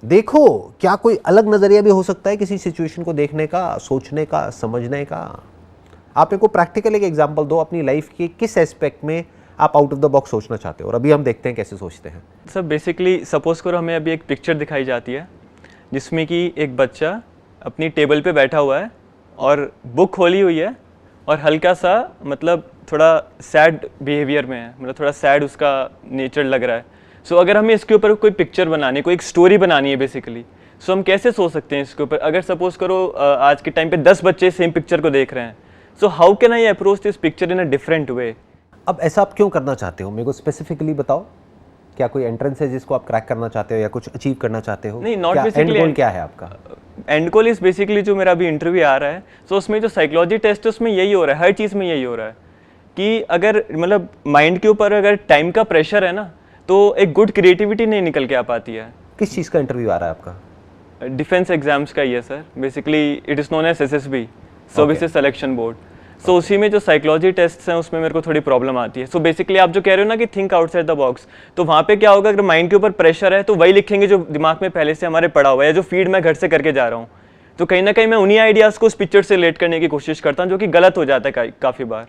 देखो, क्या कोई अलग नजरिया भी हो सकता है किसी सिचुएशन को देखने का, सोचने का, समझने का? आप मेरे को प्रैक्टिकल एक एग्जांपल दो अपनी लाइफ के किस एस्पेक्ट में आप आउट ऑफ द बॉक्स सोचना चाहते हो, और अभी हम देखते हैं कैसे सोचते हैं। सर बेसिकली सपोज करो हमें अभी एक पिक्चर दिखाई जाती है जिसमें कि एक बच्चा अपनी टेबल पे बैठा हुआ है और बुक खोली हुई है और हल्का सा मतलब थोड़ा सैड बिहेवियर में है, मतलब थोड़ा सैड उसका नेचर लग रहा है। सो अगर हमें इसके ऊपर कोई पिक्चर बनानी, कोई एक स्टोरी बनानी है बेसिकली, सो हम कैसे सोच सकते हैं इसके ऊपर? अगर सपोज करो आज के टाइम पे 10 बच्चे सेम पिक्चर को देख रहे हैं, so how can I approach this picture in a different way? अब ऐसा आप क्यों करना चाहते हो, मेरे को स्पेसिफिकली बताओ। क्या कोई एंट्रेंस है जिसको आप क्रैक करना चाहते हो या कुछ अचीव करना चाहते हो? नहीं, नॉट क्या बेसिकली। एंड गोल क्या है आपका? एंड गोल इज बेसिकली जो मेरा अभी इंटरव्यू आ रहा है, सो उसमें जो साइकोलॉजी टेस्ट है उसमें यही हो रहा है, हर चीज़ में यही हो रहा है कि अगर मतलब माइंड के ऊपर अगर टाइम का प्रेशर है ना, तो एक गुड क्रिएटिविटी नहीं निकल के आ पाती है। किस चीज़ का इंटरव्यू आ रहा है आपका? डिफेंस एग्जाम्स का ही है sir, basically it is known as SSB, services selection board. So उसी में जो साइकोलॉजी टेस्ट हैं उसमें मेरे को थोड़ी प्रॉब्लम आती है। सो बेसिकली आप जो कह रहे हो ना कि थिंक आउटसाइड द बॉक्स, तो वहाँ पे क्या होगा, अगर माइंड के ऊपर प्रेशर है तो वही लिखेंगे जो दिमाग में पहले से हमारे पड़ा हुआ है, या जो फीड मैं घर से करके जा रहा हूँ। तो कहीं ना कहीं मैं उन्हीं आइडियाज़ को उस पिक्चर से रिलेट करने की कोशिश करता हूँ, जो कि गलत हो जाता है काफ़ी बार।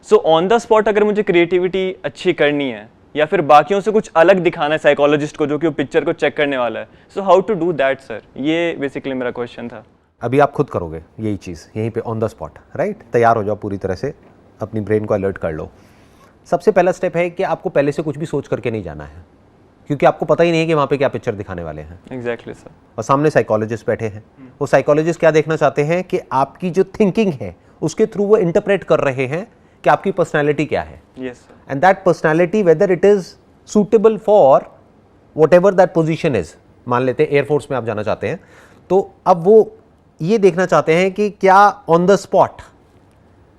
सो ऑन द स्पॉट अगर मुझे क्रिएटिविटी अच्छी करनी है या फिर बाकियों से कुछ अलग दिखाना है साइकोलॉजिस्ट को जो कि वो पिक्चर को चेक करने वाला है, so how to do that sir? ये बेसिकली मेरा क्वेश्चन था। अभी आप खुद करोगे यही चीज़ यहीं पे ऑन द स्पॉट, राइट? तैयार हो जाओ पूरी तरह से, अपनी ब्रेन को अलर्ट कर लो। सबसे पहला स्टेप है कि आपको पहले से कुछ भी सोच करके नहीं जाना है, क्योंकि आपको पता ही नहीं है कि वहाँ पे क्या पिक्चर दिखाने वाले हैं। Exactly sir. और सामने साइकोलॉजिस्ट बैठे हैं, वो साइकोलॉजिस्ट क्या देखना चाहते हैं कि आपकी जो थिंकिंग है उसके थ्रू वो इंटरप्रेट कर रहे हैं कि आपकी पर्सनैलिटी क्या है। Yes sir. And that personality whether it is suitable for what ever that position is. मान लेते हैं एयरफोर्स में आप जाना चाहते हैं, तो अब वो ये देखना चाहते हैं कि क्या ऑन द स्पॉट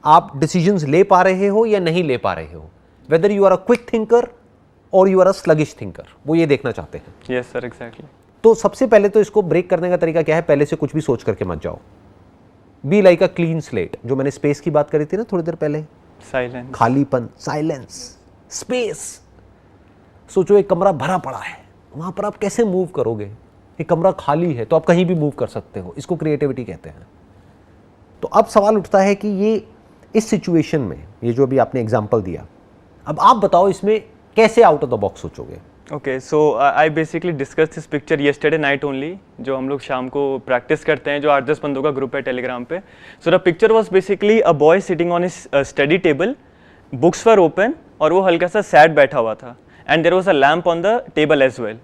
आप डिसीजंस ले पा रहे हो या नहीं ले पा रहे हो, whether you are a quick thinker और you are a sluggish thinker, वो ये देखना चाहते हैं। Yes sir, exactly. तो सबसे पहले तो इसको ब्रेक करने का तरीका क्या है? पहले से कुछ भी सोच करके मत जाओ। Be like a clean slate. जो मैंने स्पेस की बात करी थी ना थोड़ी देर पहले, साइलेंस, खालीपन, साइलेंस, स्पेस। सोचो एक कमरा भरा पड़ा है, वहां पर आप कैसे मूव करोगे? एक कमरा खाली है तो आप कहीं भी मूव कर सकते हो, इसको क्रिएटिविटी कहते हैं। तो अब सवाल उठता है कि ये इस सिचुएशन में, ये जो अभी आपने एग्जांपल दिया, अब आप बताओ इसमें कैसे आउट ऑफ द बॉक्स सोचोगे? Okay, so I basically discuss this picture yesterday night only, जो हम लोग शाम को प्रैक्टिस करते हैं, जो 8-10 बंदों का ग्रुप है टेलीग्राम पे। So the picture was basically a boy sitting on his study table, books were open, और वो हल्का सा सैड बैठा हुआ था, and there was a lamp on the table as well.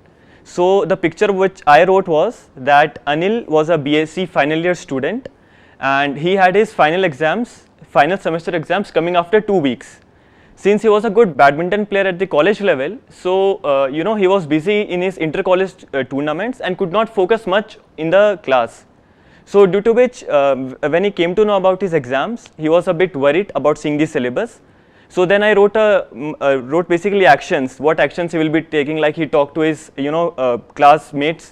So the picture which I wrote was that Anil was a BSc final year student, and he had his final semester exams coming after 2 weeks. Since he was a good badminton player at the college level, so he was busy in his inter-college tournaments and could not focus much in the class. So due to which, when he came to know about his exams, he was a bit worried about seeing the syllabus. So then I wrote basically actions, what actions he will be taking, like he talked to his classmates,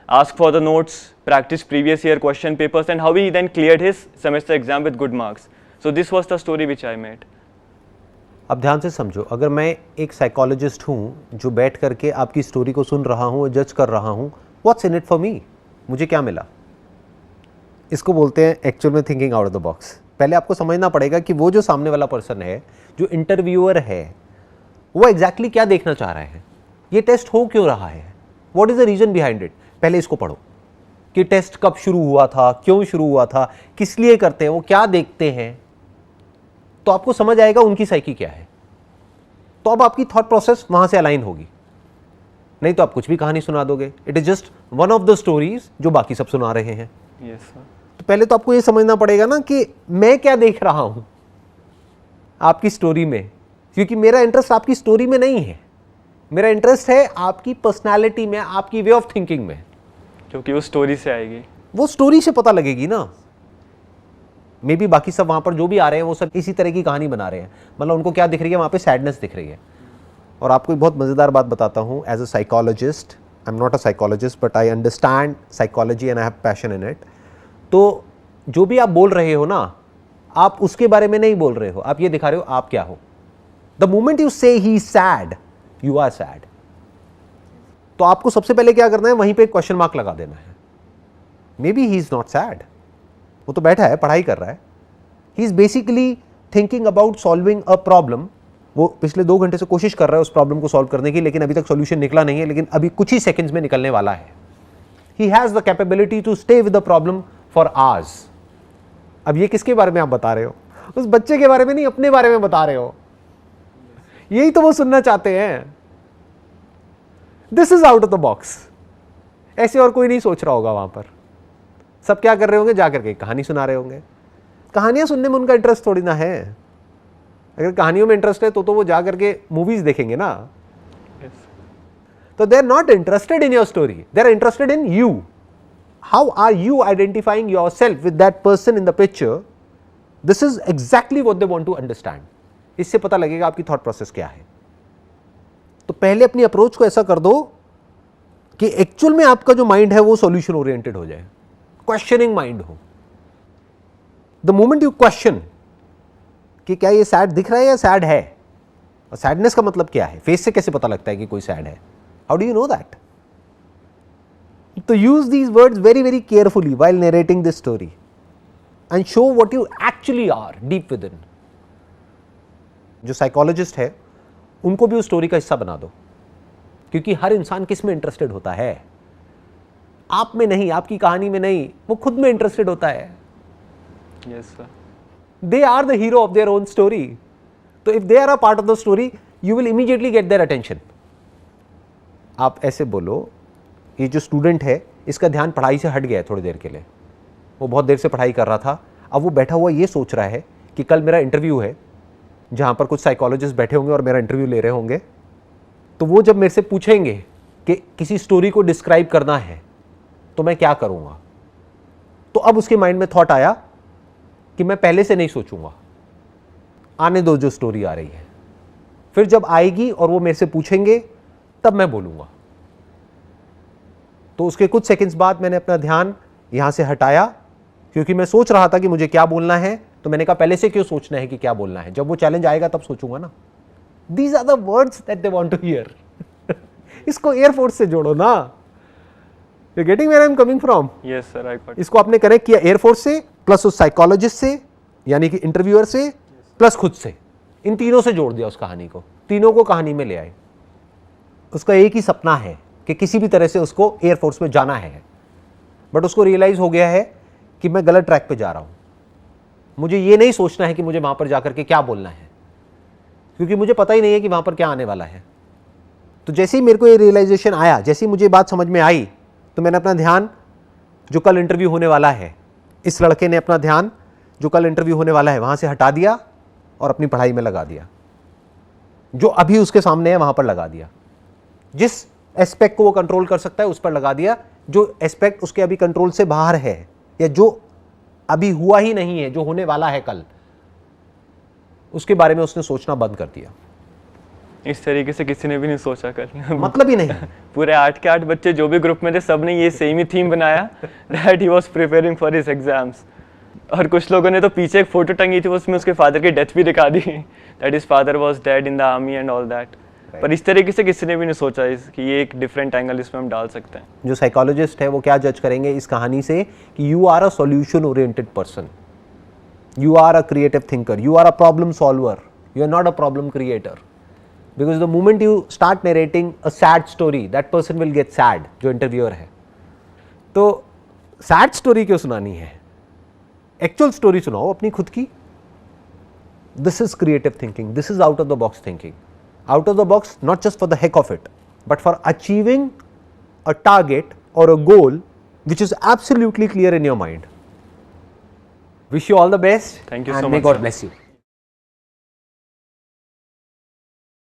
asked for the notes, practiced previous year question papers, and how he then cleared his semester exam with good marks. So this was the story which I made. अब ध्यान से समझो, अगर मैं एक psychologist हूँ जो बैठ करके आपकी स्टोरी को सुन रहा हूँ, जज कर रहा हूँ, what's in it for me? मुझे क्या मिला? इसको बोलते हैं एक्चुअल में thinking out of the box. पहले आपको समझना पड़ेगा कि वो जो सामने वाला पर्सन है, जो इंटरव्यूअर है, वो एग्जैक्टली क्या देखना चाह रहे हैं, ये टेस्ट हो क्यों रहा है, what is the reason behind it. पहले इसको पढ़ो कि टेस्ट कब शुरू हुआ था, क्यों शुरू हुआ था, किस लिए करते हैं, वो क्या देखते हैं, तो आपको समझ आएगा उनकी साइकी क्या है। तो अब आपकी थॉट प्रोसेस वहां से अलाइन होगी, नहीं तो आप कुछ भी कहानी सुना दोगे। It is just one of the stories जो बाकी सब सुना रहे हैं। Yes sir. तो पहले तो आपको ये समझना पड़ेगा ना कि मैं क्या देख रहा हूं आपकी स्टोरी में, क्योंकि मेरा इंटरेस्ट आपकी स्टोरी में नहीं है, मेरा इंटरेस्ट है आपकी पर्सनालिटी में, आपकी वे ऑफ थिंकिंग में, क्योंकि वो स्टोरी से आएगी, वो स्टोरी से पता लगेगी ना। मे बी बाकी सब वहां पर जो भी आ रहे हैं वो सब इसी तरह की कहानी बना रहे हैं, मतलब उनको क्या दिख रही है, वहां पे सैडनेस दिख रही है। और आपको एक बहुत मजेदार बात बताता हूं, as a psychologist, I am not a psychologist but I understand psychology and I have passion in it. तो जो भी आप बोल रहे हो ना, आप उसके बारे में नहीं बोल रहे हो, आप ये दिखा रहे हो आप क्या हो। द मोमेंट यू से ही सैड, यू आर सैड। तो आपको सबसे पहले क्या करना है, वहीं पे क्वेश्चन मार्क लगा देना है. May be he is not sad, वो तो बैठा है पढ़ाई कर रहा है. He is basically thinking about solving a problem. वो पिछले 2 घंटे से कोशिश कर रहा है उस प्रॉब्लम को सॉल्व करने की, लेकिन अभी तक सॉल्यूशन निकला नहीं है, लेकिन अभी कुछ ही सेकंड्स में निकलने वाला है. He has the capability to stay with the problem for hours. अब ये किसके बारे में आप बता रहे हो? उस बच्चे के बारे में नहीं, अपने बारे में बता रहे हो. यही तो वो सुनना चाहते हैं. This is out of the box. ऐसे और कोई नहीं सोच रहा होगा वहां पर. सब क्या कर रहे होंगे, जाकर के कहानी सुना रहे होंगे. कहानियां सुनने में उनका इंटरेस्ट थोड़ी ना है. अगर कहानियों में इंटरेस्ट है तो वो जाकर के मूवीज देखेंगे ना. तो they are not interested in your story, they are interested in you. How are you identifying yourself with that person in the picture? This is exactly what they want to understand. इससे पता लगेगा आपकी thought process क्या है. तो पहले अपनी approach को ऐसा कर दो कि एक्चुअल में आपका जो माइंड है वो सॉल्यूशन ओरिएंटेड हो जाए, क्वेश्चनिंग माइंड हो. द मोमेंट यू क्वेश्चन कि क्या ये सैड दिख रहा है या सैड है, और सैडनेस का मतलब क्या है, फेस से कैसे पता लगता है कि कोई सैड है, how do you know that? तो use these words very very carefully while narrating this story and show what you actually are deep within. जो साइकोलॉजिस्ट है उनको भी उस स्टोरी का हिस्सा बना दो, क्योंकि हर इंसान किस में इंटरेस्टेड होता है? आप में नहीं, आपकी कहानी में नहीं, वो खुद में इंटरेस्टेड होता है. Yes, sir. They are the hero of their own story. So if they are a part of the story, you will immediately get their attention. आप ऐसे बोलो, ये जो स्टूडेंट है इसका ध्यान पढ़ाई से हट गया है थोड़ी देर के लिए. वो बहुत देर से पढ़ाई कर रहा था, अब वो बैठा हुआ ये सोच रहा है कि कल मेरा इंटरव्यू है जहाँ पर कुछ साइकोलॉजिस्ट बैठे होंगे और मेरा इंटरव्यू ले रहे होंगे. तो वो जब मेरे से पूछेंगे कि किसी स्टोरी को डिस्क्राइब करना है तो मैं क्या करूँगा, तो अब उसके माइंड में थॉट आया कि मैं पहले से नहीं सोचूंगा, आने दो जो स्टोरी आ रही है, फिर जब आएगी और वो मेरे से पूछेंगे तब मैं बोलूंगा. तो उसके कुछ सेकंड्स बाद मैंने अपना ध्यान यहां से हटाया, क्योंकि मैं सोच रहा था कि मुझे क्या बोलना है. तो मैंने कहा पहले से क्यों सोचना है कि क्या बोलना है, जब वो चैलेंज आएगा तब सोचूंगा ना. These are the words that they want to hear. इसको एयरफोर्स से जोड़ो ना. You getting where I am coming from? Yes, sir, I got it. इसको आपने कनेक्ट किया एयरफोर्स से, प्लस उस साइकोलॉजिस्ट से यानी कि इंटरव्यूअर से, प्लस खुद से. इन तीनों से जोड़ दिया उस कहानी को, तीनों को कहानी में ले आए. उसका एक ही सपना है कि किसी भी तरह से उसको एयरफोर्स में जाना है, बट उसको रियलाइज हो गया है कि मैं गलत ट्रैक पे जा रहा हूं. मुझे ये नहीं सोचना है कि मुझे वहां पर जाकर के क्या बोलना है, क्योंकि मुझे पता ही नहीं है कि वहां पर क्या आने वाला है. तो जैसे ही मेरे को ये रियलाइजेशन आया, जैसे ही मुझे बात समझ में आई, तो मैंने अपना ध्यान जो कल इंटरव्यू होने वाला है, इस लड़के ने अपना ध्यान जो कल इंटरव्यू होने वाला है वहां से हटा दिया और अपनी पढ़ाई में लगा दिया. जो अभी उसके सामने है वहां पर लगा दिया. जिस एस्पेक्ट को वो कंट्रोल कर सकता है उस पर लगा दिया. जो एस्पेक्ट उसके अभी कंट्रोल से बाहर है या जो अभी हुआ ही नहीं है, जो होने वाला है कल, उसके बारे में उसने सोचना बंद कर दिया. इस तरीके से किसी ने भी नहीं सोचा कल. मतलब ही नहीं. पूरे 8 के 8 बच्चे जो भी ग्रुप में थे सब ने ये सेम ही थीम बनाया that he was preparing for his exams. और कुछ लोगों ने तो पीछे एक फोटो टंगी थी, उसमें उसके फादर की डेथ भी दिखा दी, that his father was dead in the army and all that. पर इस तरीके से किसी ने भी नहीं सोचा कि ये एक डिफरेंट एंगल इसमें हम डाल सकते हैं. जो साइकोलॉजिस्ट है वो क्या जज करेंगे इस कहानी से कि you are a solution oriented person, you are a creative thinker, you are a problem solver, you are not a problem creator. Because the moment you start narrating a sad story, that person will get sad, जो interviewer है. तो sad story क्यों सुनानी है, actual story सुनाओ अपनी खुद की. This is creative thinking, this is out of the box thinking. Out of the box, not just for the heck of it, but for achieving a target or a goal which is absolutely clear in your mind. Wish you all the best. Thank you so and much, may God sir. bless you.